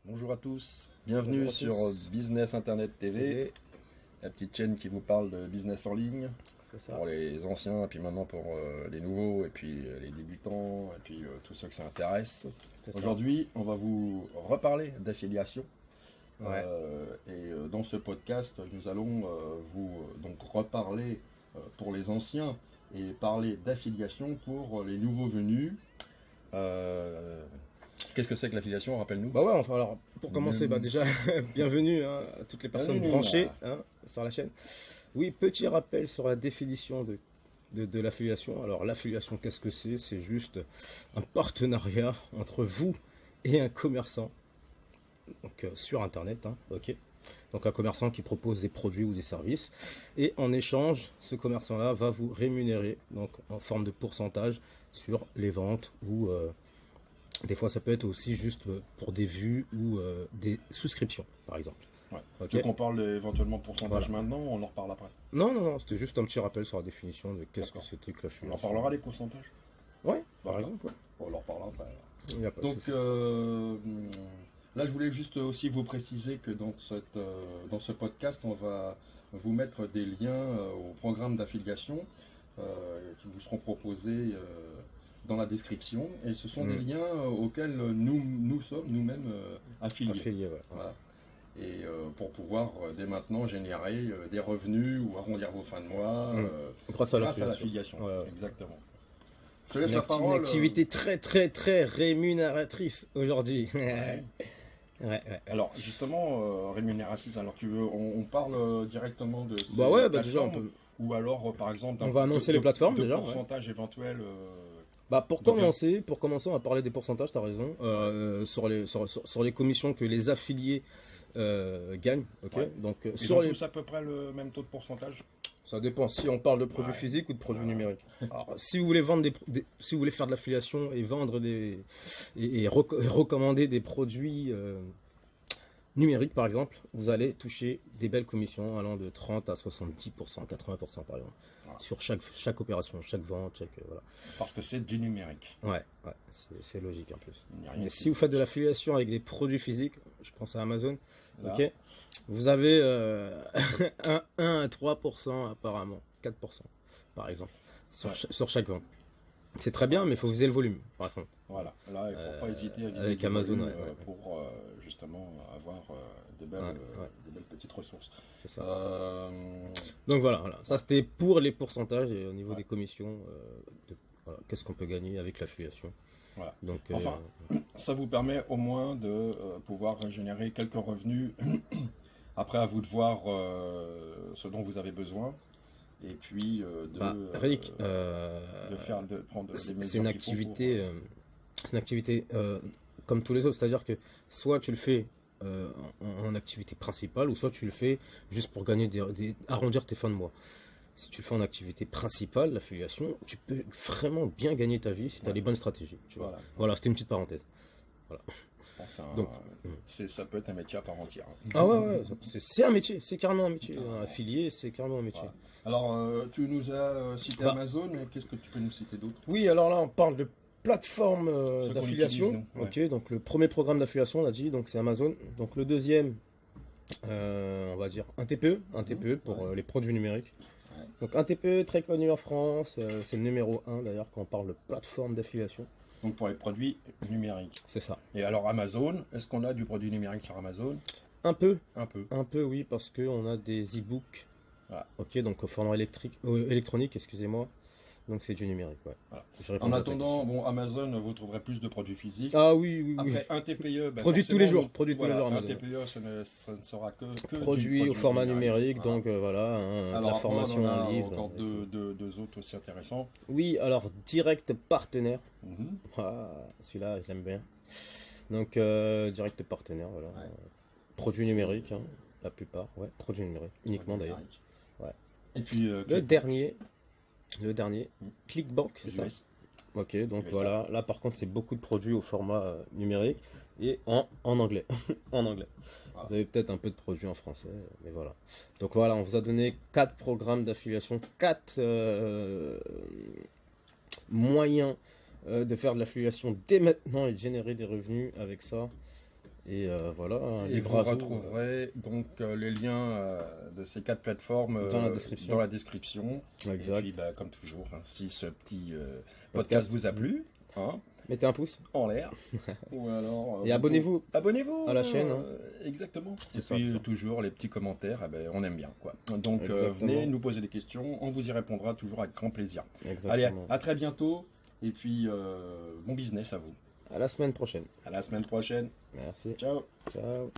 Bonjour à tous, bienvenue Bonjour à sur tous. Business Internet TV, la petite chaîne qui vous parle de business en ligne C'est ça. pour les anciens et puis maintenant pour les nouveaux et puis les débutants et puis tous ceux que ça intéresse. C'est ça. Aujourd'hui, on va vous reparler d'affiliation. Ouais. Dans ce podcast, nous allons vous donc reparler pour les anciens et parler d'affiliation pour les nouveaux venus. Qu'est-ce que c'est que l'affiliation, rappelle-nous? Bah ouais, enfin alors, pour commencer, Bienvenue. déjà, bienvenue à toutes les personnes Bienvenue, branchées voilà. sur la chaîne. Oui, petit rappel sur la définition de l'affiliation. Alors, l'affiliation, qu'est-ce que c'est? C'est juste un partenariat entre vous et un commerçant, donc sur Internet, ok. Donc un commerçant qui propose des produits ou des services. Et en échange, ce commerçant-là va vous rémunérer, donc en forme de pourcentage sur les ventes ou des fois, ça peut être aussi juste pour des vues ou des souscriptions, par exemple. Ouais. Ok. Tu veux qu'on parle éventuellement de pourcentage Voilà. maintenant ou on en reparle après? Non, non, non, c'était juste un petit rappel sur la définition de qu'est-ce que D'accord. c'était que On l'affiliation. en parlera des pourcentages? Ouais, par D'accord. exemple. Ouais. On en reparlera après. Il n'y a pas de Donc souci. là, je voulais juste aussi vous préciser que dans ce podcast, on va vous mettre des liens au programme d'affiliation qui vous seront proposés dans la description. Et ce sont des liens auxquels nous sommes nous-mêmes affiliés. Affilié, ouais. Voilà. Et pour pouvoir dès maintenant générer des revenus ou arrondir vos fins de mois Grâce à grâce à l'affiliation. l'affiliation. Ouais, ouais. Exactement. Je te laisse Une, la une parole. activité très, très, très rémunératrice aujourd'hui. Ouais. Ouais, ouais. Alors justement, rémunératrice, alors tu veux, on parle directement de ces Bah ouais, bah déjà, on plateformes peut. ou alors par exemple On va annoncer les plateformes, de déjà, ouais. pourcentage éventuel Bah pour de bien. commencer, on va parler des pourcentages, t'as raison, sur les commissions que les affiliés gagnent, ok. Ouais. Donc Ils sur ont les, tous à peu près le même taux de pourcentage? ça dépend si on parle de produits Ouais. physiques ou de produits Voilà. numériques. Alors si vous voulez vendre si vous voulez faire de l'affiliation et vendre et recommander des produits numériques par exemple, vous allez toucher des belles commissions allant de 30 à 70%, 80% par exemple, Voilà. sur chaque opération, chaque vente, voilà. Parce que c'est du numérique. Ouais, c'est logique en plus. Il n'y a rien Mais qui- si vous faites de l'affiliation avec des produits physiques, je pense à Amazon, Là. ok, vous avez 1 à 3% apparemment, 4% par exemple, sur chaque vente. C'est très bien, mais il faut viser le volume, par contre. Voilà, là il ne faut pas hésiter à viser avec du Amazon, volume, ouais. pour justement avoir de belles, Ouais. des belles petites ressources. C'est ça. Euh, Donc voilà. Ça c'était pour les pourcentages et au niveau Ouais. des commissions, voilà, qu'est-ce qu'on peut gagner avec l'affiliation. Voilà. Donc, Enfin, ça vous permet au moins de pouvoir générer quelques revenus. Après, à vous de voir ce dont vous avez besoin. Et puis Rick, de prendre les mesures c'est une qu'il faut activité, comme tous les autres, c'est-à-dire que soit tu le fais en activité principale, ou soit tu le fais juste pour gagner arrondir tes fins de mois. Si tu le fais en activité principale, l'affiliation, tu peux vraiment bien gagner ta vie si tu as les bonnes stratégies. Tu vois. Voilà, c'était une petite parenthèse. Enfin, Donc, ça peut être un métier à part entière. Ah ouais, c'est un métier, c'est carrément un métier. Affilié, c'est carrément un métier. Voilà. Alors, tu nous as cité Bah. Amazon, mais qu'est-ce que tu peux nous citer d'autre? Oui, alors là, on parle de plateforme qu'on d'affiliation. utilise, nous, ouais. Ok, donc le premier programme d'affiliation, on a dit, donc c'est Amazon. Donc le deuxième, on va dire un TPE pour les produits numériques. Ouais. Donc un TPE très connu en France, c'est le numéro 1 d'ailleurs quand on parle de plateforme d'affiliation. Donc pour les produits numériques. C'est ça. Et alors Amazon, est-ce qu'on a du produit numérique sur Amazon? Un peu, Un peu. oui, parce qu'on a des e-books. Voilà. Ok, donc au format électronique, excusez-moi. Donc c'est du numérique, ouais. Voilà. Je réponds En à ta attendant, question. bon, Amazon, vous trouverez plus de produits physiques. Ah oui. Après, un TPE, Produit tous les jours, produit tous les jours un Amazon. TPE, ça ne sera que du Produit au format numérique, Voilà. donc voilà, de Alors la après, formation on en a en livre. encore et tout. deux autres aussi intéressants. Oui, alors direct partenaire. Mhm. Ah, celui-là, je l'aime bien. Donc direct partenaire, voilà. Ouais. Produit numérique, la plupart, ouais, produit numérique, uniquement d'ailleurs. Ouais. Et puis, Le dernier, Clickbank, c'est ça. US. Ok, donc USA. voilà, là par contre c'est beaucoup de produits au format numérique et en anglais. En anglais. Voilà. Vous avez peut-être un peu de produits en français, mais voilà. Donc voilà, on vous a donné 4 programmes d'affiliation, 4 moyens de faire de l'affiliation dès maintenant et de générer des revenus avec ça. Et voilà, Et libre vous à vous, retrouverez donc les liens de ces 4 plateformes dans la description. dans la description. Exact. Et puis, bah, comme toujours, hein, si ce petit podcast vous a plu, hein, Mettez un pouce en l'air. Ou alors, et abonnez-vous. Abonnez-vous à la chaîne, hein. Exactement. C'est Et ça, puis c'est ça. toujours les petits commentaires, eh ben, on aime bien, quoi. Donc Exactement. venez nous poser des questions, on vous y répondra toujours avec grand plaisir. Exactement. Allez, à très bientôt. Et puis bon business à vous. À la semaine prochaine. À la semaine prochaine. Merci. Ciao. Ciao.